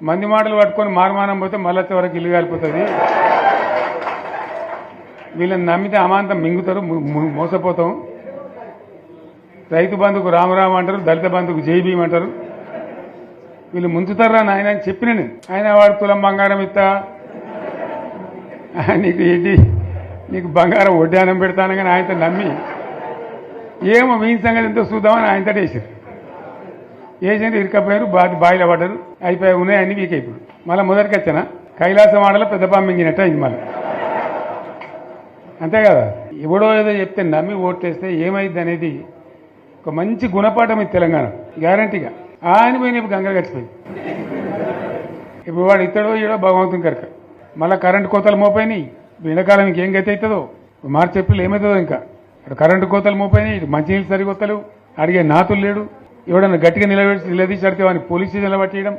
మంది మాటలు పట్టుకొని మారుమానం పోతే మళ్ళీ వరకు ఇల్లు కాలిపోతుంది. వీళ్ళని నమ్మితే అమాంతం మింగుతారు, మోసపోతాం. రైతు బంధుకు రామరామ అంటారు, దళిత బంధుకు జై భీమ్ అంటారు. వీళ్ళు ముంచుతారా నాయన అని చెప్పిన నేను. ఆయన వాడు తులం బంగారం ఇస్తా, నీకు ఏంటి, నీకు బంగారం వడ్డానం పెడతాను కానీ ఆయనతో నమ్మి ఏమో మీ సంగతి ఎంతో చూద్దామని ఆయనతో వేసారు. వేసింది ఇరుకపోయారు, బాయిలో పడ్డారు, అయిపోయి ఉన్నాయి అన్ని వీక్ అయిపోయి మళ్ళీ మొదటికి వచ్చానా కైలాసం ఆడలో పెద్ద పంపించినట్టు అయింది మళ్ళీ. అంతే కదా, ఎవడో ఏదో చెప్తే నమ్మి ఓట్లేస్తే ఏమైంది అనేది ఒక మంచి గుణపాఠం ఇది తెలంగాణ గ్యారంటీగా. ఆయన పోయిన ఇప్పుడు గంగలు గడిచిపోయింది. ఇప్పుడు వాడు ఇత్తడో ఏడో భగవంతుని కనుక మళ్ళీ కరెంటు కోతలు మోపోయినాయి. ఎండాకాలం ఇంకేం గతి అవుతుందో మార్చి ఏప్రిల్ ఏమవుతుందో. ఇంకా అక్కడ కరెంటు కోతలు మోపోయినాయి, ఇటు మంచినీళ్ళు సరికొత్తలు, అడిగే నాతులు లేడు. ఎవడన్నా గట్టిగా నిలదీసి అడితే వాడిని పోలీస్ స్టేషన్లో పట్టేయడం.